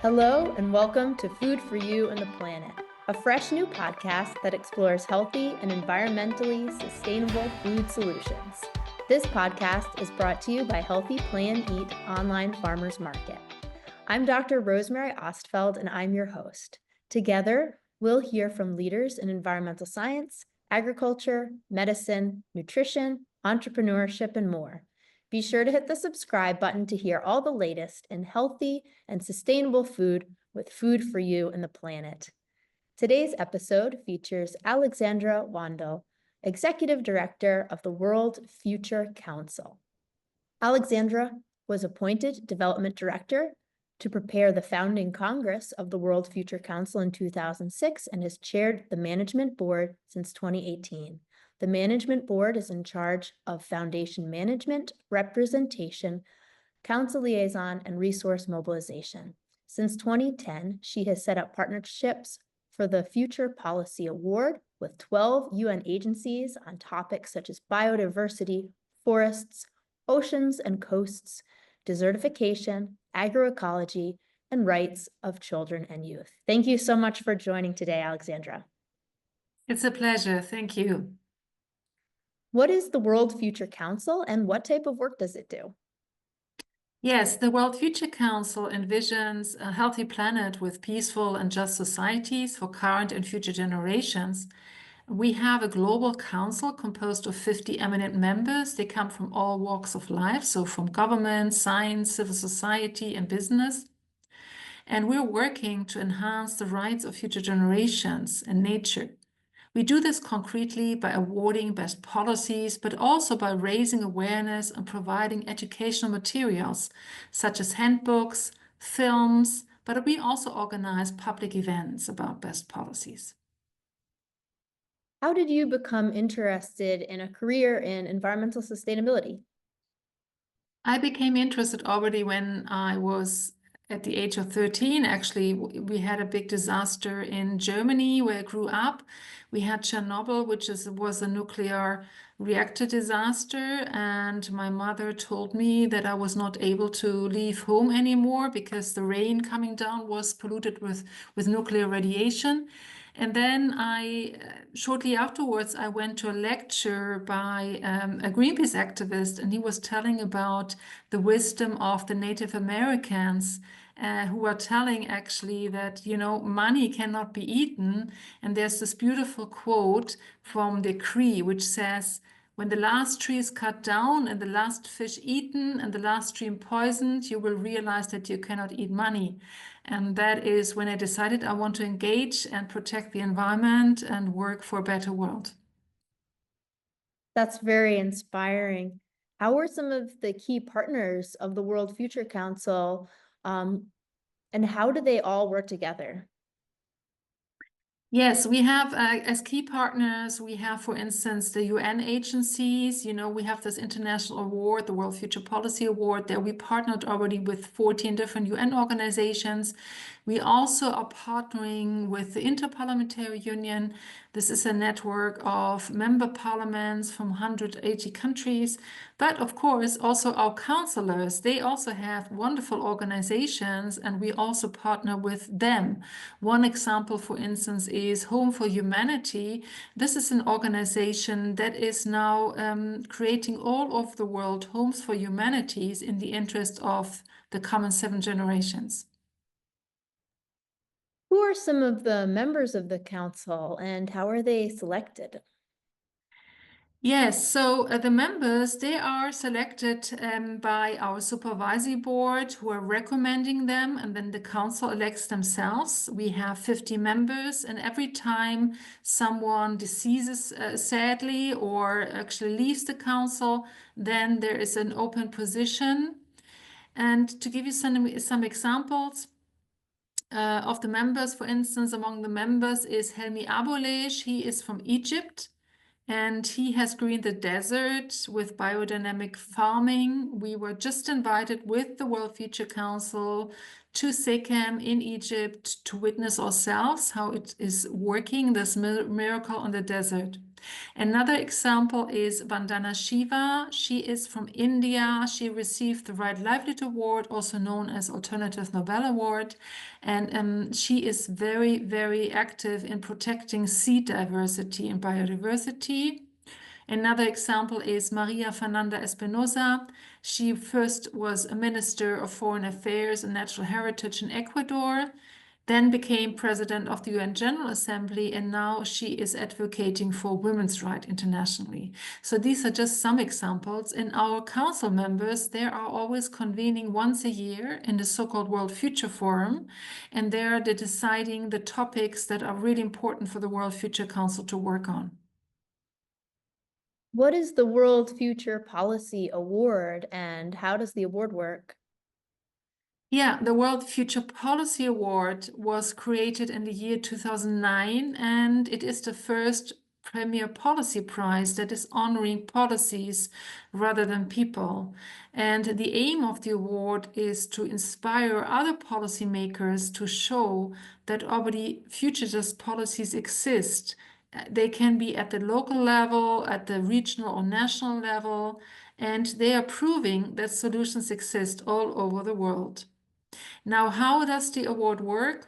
Hello and welcome to Food for You and the Planet, a fresh new podcast that explores healthy and environmentally sustainable food solutions. This podcast is brought to you by Healthy Play and Eat Online Farmers Market. I'm Dr. Rosemary Ostfeld and I'm your host. Together, we'll hear from leaders in environmental science, agriculture, medicine, nutrition, entrepreneurship, and more. Be sure to hit the subscribe button to hear all the latest in healthy and sustainable food with Food for You and the Planet. Today's episode features Alexandra Wandel, Executive Director of the World Future Council. Alexandra was appointed Development Director to prepare the founding Congress of the World Future Council in 2006 and has chaired the Management Board since 2018. The Management Board is in charge of foundation management, representation, council liaison, and resource mobilization. Since 2010, she has set up partnerships for the Future Policy Award with 12 UN agencies on topics such as biodiversity, forests, oceans and coasts, desertification, agroecology, and rights of children and youth. Thank you so much for joining today, Alexandra. It's a pleasure. Thank you. What is the World Future Council and what type of work does it do? Yes, the World Future Council envisions a healthy planet with peaceful and just societies for current and future generations. We have a global council composed of 50 eminent members. They come from all walks of life, so from government, science, civil society, and business. And we're working to enhance the rights of future generations and nature. We do this concretely by awarding best policies, but also by raising awareness and providing educational materials, such as handbooks, films, but we also organize public events about best policies. How did you become interested in a career in environmental sustainability? I became interested already when I was at the age of 13. Actually, we had a big disaster in Germany where I grew up. We had Chernobyl, which was a nuclear reactor disaster, and my mother told me that I was not able to leave home anymore because the rain coming down was polluted with nuclear radiation. And then shortly afterwards, I went to a lecture by a Greenpeace activist, and he was telling about the wisdom of the Native Americans who are telling actually that, money cannot be eaten. And there's this beautiful quote from the Cree, which says, "When the last tree is cut down and the last fish eaten and the last stream poisoned, you will realize that you cannot eat money." And that is when I decided I want to engage and protect the environment and work for a better world. That's very inspiring. How were some of the key partners of the World Future Council, and how do they all work together? Yes, we have as key partners, we have, for instance, the UN agencies. We have this international award, the World Future Policy Award. There we partnered already with 14 different UN organizations. We also are partnering with the Interparliamentary Union. This is a network of member parliaments from 180 countries. But of course, also our counselors, they also have wonderful organizations, and we also partner with them. One example, for instance, is Home for Humanity. This is an organization that is now creating all over the world homes for humanities in the interest of the common 7 generations. Who are some of the members of the council and how are they selected? Yes, so the members, they are selected by our supervisory board who are recommending them, and then the council elects themselves. We have 50 members, and every time someone deceases sadly or actually leaves the council, then there is an open position. And to give you some examples, of the members, for instance, among the members is Helmi Abolesh. He is from Egypt, and he has greened the desert with biodynamic farming. We were just invited with the World Future Council to Sechem in Egypt to witness ourselves how it is working, this miracle on the desert. Another example is Vandana Shiva. She is from India. She received the Right Livelihood Award, also known as Alternative Nobel Award. And she is very, very active in protecting seed diversity and biodiversity. Another example is Maria Fernanda Espinosa. She first was a Minister of Foreign Affairs and Natural Heritage in Ecuador, then became President of the UN General Assembly, and now she is advocating for women's rights internationally. So these are just some examples. And our council members, they are always convening once a year in the so-called World Future Forum, and they're deciding the topics that are really important for the World Future Council to work on. What is the World Future Policy Award and how does the award work? Yeah, the World Future Policy Award was created in the year 2009, and it is the first premier policy prize that is honoring policies rather than people. And the aim of the award is to inspire other policymakers to show that already future just policies exist. They can be at the local level, at the regional or national level, and they are proving that solutions exist all over the world. Now, how does the award work?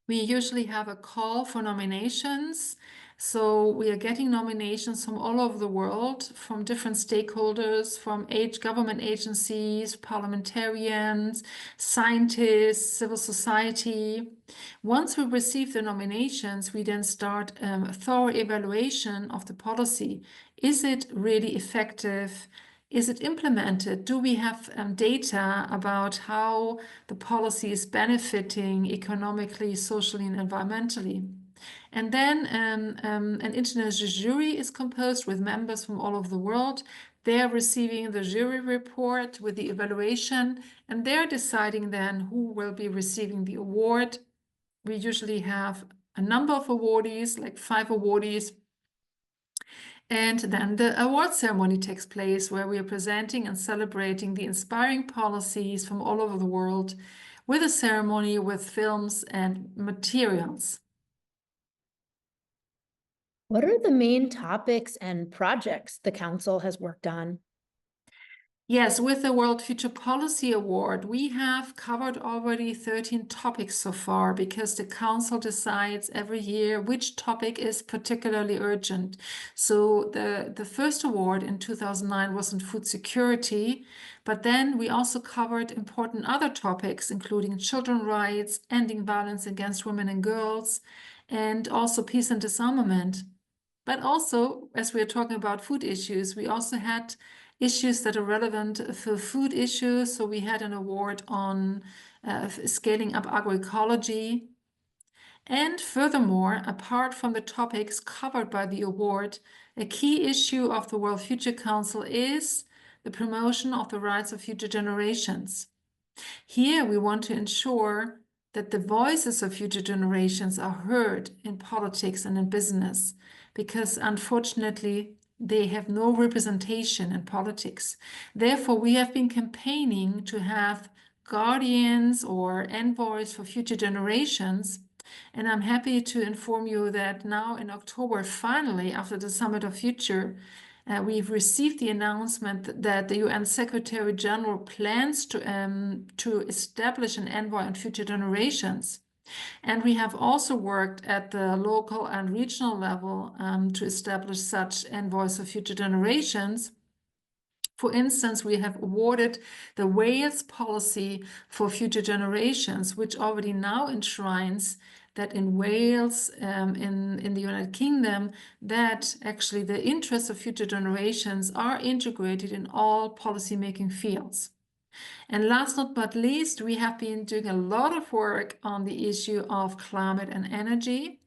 We usually have a call for nominations. So we are getting nominations from all over the world, from different stakeholders, from government agencies, parliamentarians, scientists, civil society. Once we receive the nominations, we then start a thorough evaluation of the policy. Is it really effective? Is it implemented? Do we have data about how the policy is benefiting economically, socially, and environmentally? And then an international jury is composed with members from all over the world. They're receiving the jury report with the evaluation, and they're deciding then who will be receiving the award. We usually have a number of awardees, like 5 awardees. And then the award ceremony takes place where we are presenting and celebrating the inspiring policies from all over the world with a ceremony with films and materials. What are the main topics and projects the Council has worked on? Yes, with the World Future Policy Award, we have covered already 13 topics so far because the Council decides every year which topic is particularly urgent. So the first award in 2009 was on food security, but then we also covered important other topics, including children's rights, ending violence against women and girls, and also peace and disarmament. But also, as we are talking about food issues, we also had issues that are relevant for food issues. So we had an award on scaling up agroecology. And furthermore, apart from the topics covered by the award, a key issue of the World Future Council is the promotion of the rights of future generations. Here we want to ensure that the voices of future generations are heard in politics and in business, because unfortunately, they have no representation in politics. Therefore, we have been campaigning to have guardians or envoys for future generations. And I'm happy to inform you that now in October, finally, after the Summit of Future, we've received the announcement that the UN Secretary General plans to establish an envoy on future generations. And we have also worked at the local and regional level to establish such envoys for future generations. For instance, we have awarded the Wales policy for future generations, which already now enshrines that in Wales, in the United Kingdom, that actually the interests of future generations are integrated in all policymaking fields. And last but not least, we have been doing a lot of work on the issue of climate and energy,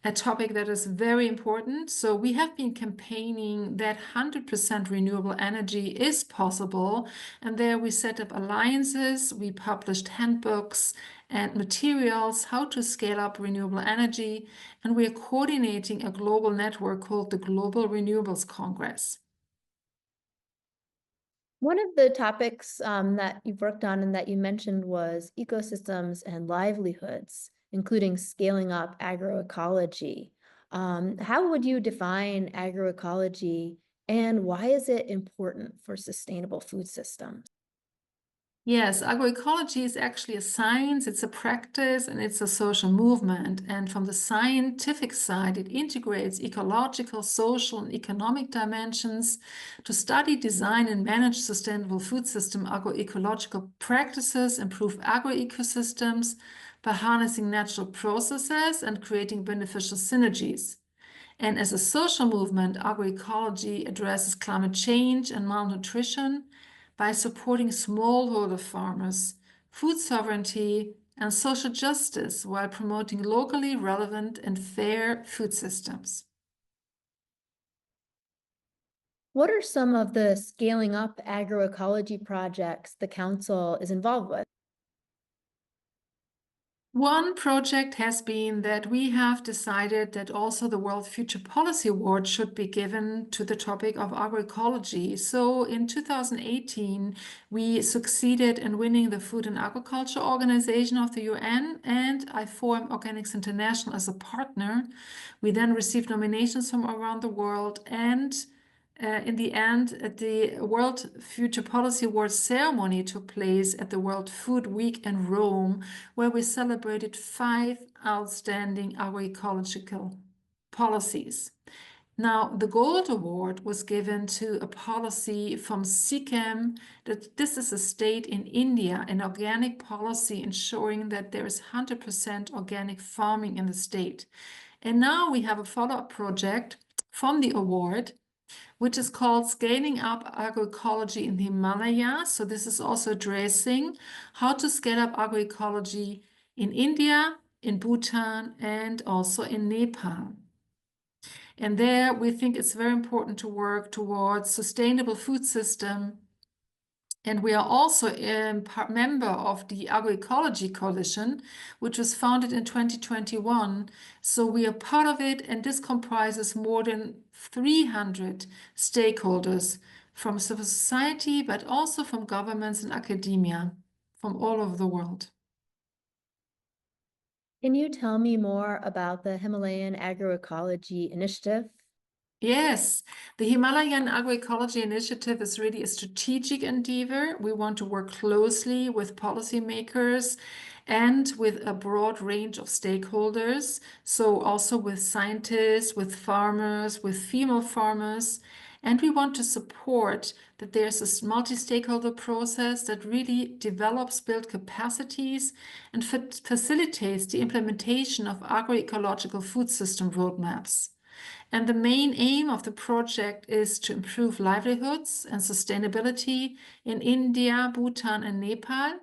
a topic that is very important. So we have been campaigning that 100% renewable energy is possible. And there we set up alliances, we published handbooks and materials how to scale up renewable energy. And we are coordinating a global network called the Global Renewables Congress. One of the topics that you've worked on and that you mentioned was ecosystems and livelihoods, including scaling up agroecology. How would you define agroecology and why is it important for sustainable food systems? Yes, agroecology is actually a science, it's a practice, and it's a social movement. And from the scientific side, it integrates ecological, social, and economic dimensions to study, design, and manage sustainable food system agroecological practices, improve agroecosystems by harnessing natural processes and creating beneficial synergies. And as a social movement, agroecology addresses climate change and malnutrition by supporting smallholder farmers, food sovereignty, and social justice while promoting locally relevant and fair food systems. What are some of the scaling up agroecology projects the council is involved with? One project has been that we have decided that also the World Future Policy Award should be given to the topic of agroecology. So in 2018, we succeeded in winning the Food and Agriculture Organization of the UN and IFOAM Organics International as a partner. We then received nominations from around the world and in the end, the World Future Policy Awards ceremony took place at the World Food Week in Rome, where we celebrated 5 outstanding agroecological policies. Now, the Gold Award was given to a policy from Sikkim, that this is a state in India, an organic policy ensuring that there is 100% organic farming in the state. And now we have a follow-up project from the award, which is called Scaling Up Agroecology in the Himalayas. So this is also addressing how to scale up agroecology in India, in Bhutan, and also in Nepal. And there we think it's very important to work towards sustainable food system. And we are also a member of the Agroecology Coalition, which was founded in 2021. So we are part of it, and this comprises more than 300 stakeholders from civil society, but also from governments and academia from all over the world. Can you tell me more about the Himalayan Agroecology Initiative? Yes, the Himalayan Agroecology Initiative is really a strategic endeavor. We want to work closely with policymakers and with a broad range of stakeholders. So also with scientists, with farmers, with female farmers. And we want to support that there's a multi-stakeholder process that really develops, build capacities, and facilitates the implementation of agroecological food system roadmaps. And the main aim of the project is to improve livelihoods and sustainability in India, Bhutan, and Nepal,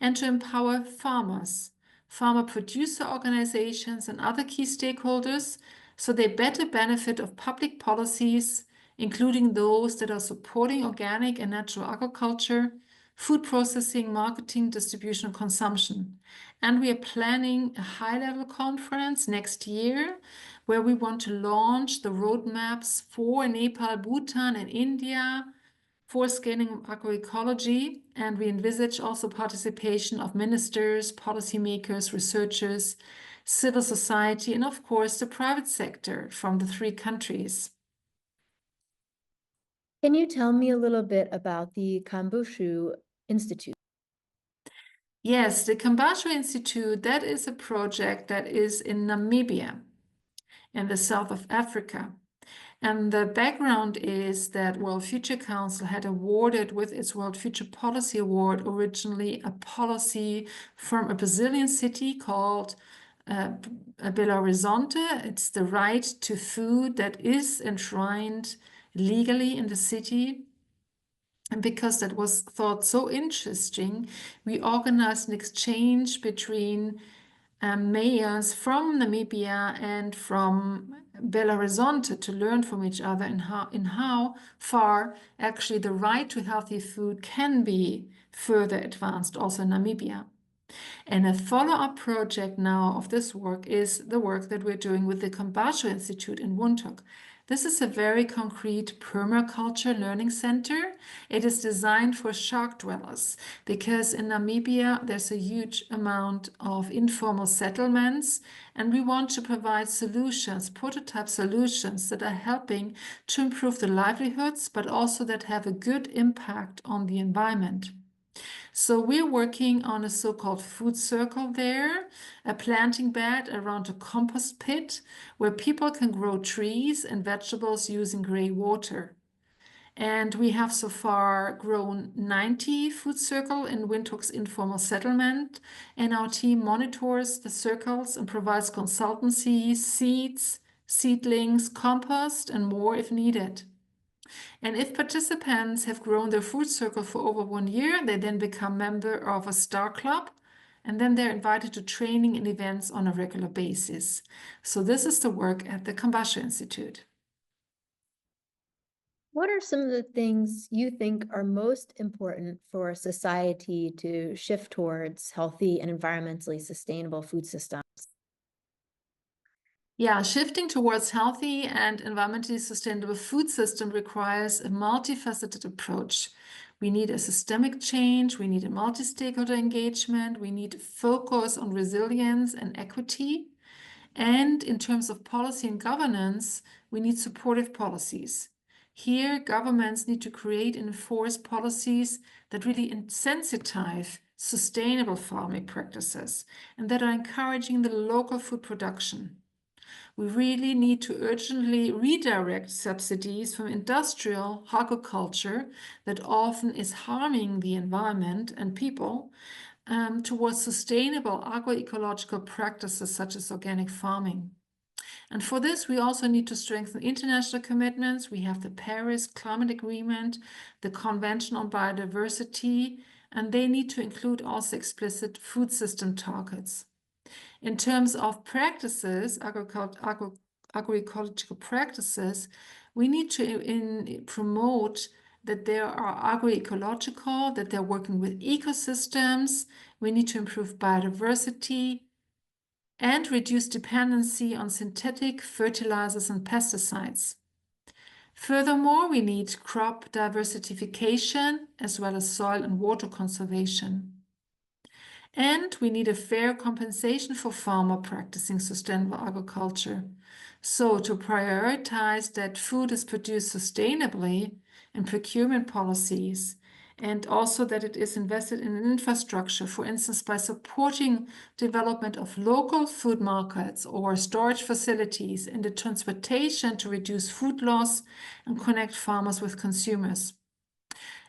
and to empower farmers, farmer producer organizations, and other key stakeholders so they better benefit of public policies, including those that are supporting organic and natural agriculture, food processing, marketing, distribution, and consumption. And we are planning a high-level conference next year where we want to launch the roadmaps for Nepal, Bhutan, and India for scaling agroecology. And we envisage also participation of ministers, policymakers, researchers, civil society, and of course the private sector from the 3 countries. Can you tell me a little bit about the Kambashu Institute? Yes, the Kambashu Institute, that is a project that is in Namibia, in the south of Africa. And the background is that World Future Council had awarded with its World Future Policy Award originally a policy from a Brazilian city called Belo Horizonte. It's the right to food that is enshrined legally in the city. And because that was thought so interesting, we organized an exchange between mayors from Namibia and from Belo Horizonte to learn from each other and how far actually the right to healthy food can be further advanced also in Namibia. And a follow-up project now of this work is the work that we're doing with the Kambashu Institute in Windhoek. This is a very concrete permaculture learning center. It is designed for shark dwellers because in Namibia there's a huge amount of informal settlements, and we want to provide solutions, prototype solutions that are helping to improve the livelihoods, but also that have a good impact on the environment. So we're working on a so-called food circle there, a planting bed around a compost pit where people can grow trees and vegetables using gray water. And we have so far grown 90 food circle in Windhoek's informal settlement. And our team monitors the circles and provides consultancy, seeds, seedlings, compost, and more if needed. And if participants have grown their food circle for over 1 year, they then become member of a star club, and then they're invited to training and events on a regular basis. So this is the work at the Kambashu Institute. What are some of the things you think are most important for society to shift towards healthy and environmentally sustainable food systems? Yeah, shifting towards healthy and environmentally sustainable food system requires a multifaceted approach. We need a systemic change, we need a multi-stakeholder engagement, we need focus on resilience and equity. And in terms of policy and governance, we need supportive policies. Here, governments need to create and enforce policies that really insensitize sustainable farming practices and that are encouraging the local food production. We really need to urgently redirect subsidies from industrial agriculture that often is harming the environment and people towards sustainable agroecological practices such as organic farming. And for this, we also need to strengthen international commitments. We have the Paris Climate Agreement, the Convention on Biodiversity, and they need to include also explicit food system targets. In terms of practices, agroecological practices, we need to promote that they are agroecological, that they're working with ecosystems. We need to improve biodiversity and reduce dependency on synthetic fertilizers and pesticides. Furthermore, we need crop diversification as well as soil and water conservation. And we need a fair compensation for farmer practicing sustainable agriculture. So to prioritize that food is produced sustainably in procurement policies, and also that it is invested in an infrastructure, for instance, by supporting development of local food markets or storage facilities and the transportation to reduce food loss and connect farmers with consumers.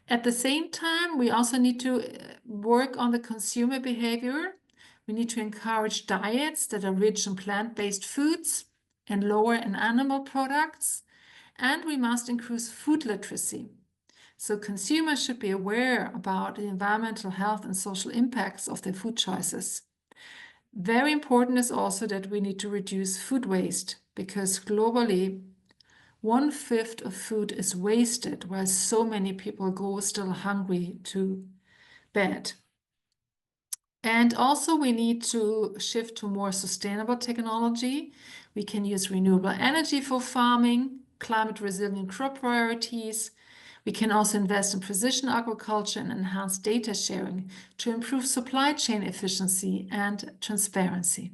At the same time, we also need to work on the consumer behavior. We need to encourage diets that are rich in plant-based foods and lower in animal products. And we must increase food literacy. So consumers should be aware about the environmental, health, and social impacts of their food choices. Very important is also that we need to reduce food waste because globally, 1/5 of food is wasted while so many people go still hungry to bed. And also we need to shift to more sustainable technology. We can use renewable energy for farming, climate resilient crop priorities. We can also invest in precision agriculture and enhance data sharing to improve supply chain efficiency and transparency.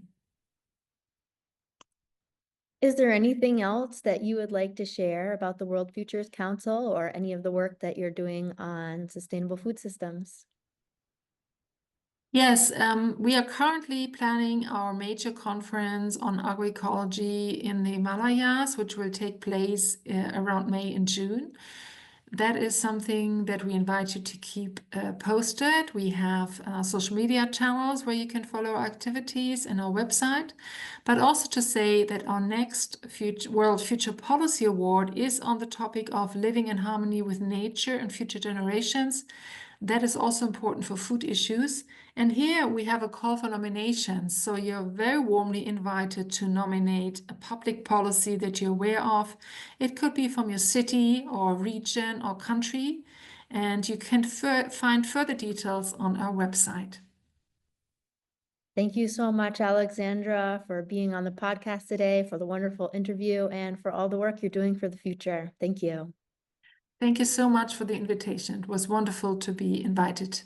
Is there anything else that you would like to share about the World Futures Council or any of the work that you're doing on sustainable food systems? Yes, we are currently planning our major conference on agroecology in the Himalayas, which will take place around May and June. That is something that we invite you to keep posted. We have social media channels where you can follow our activities and our website, but also to say that our next World Future Policy Award is on the topic of living in harmony with nature and future generations. That is also important for food issues. And here we have a call for nominations. So you're very warmly invited to nominate a public policy that you're aware of. It could be from your city or region or country. And you can find further details on our website. Thank you so much, Alexandra, for being on the podcast today, for the wonderful interview, and for all the work you're doing for the future. Thank you. Thank you so much for the invitation. It was wonderful to be invited.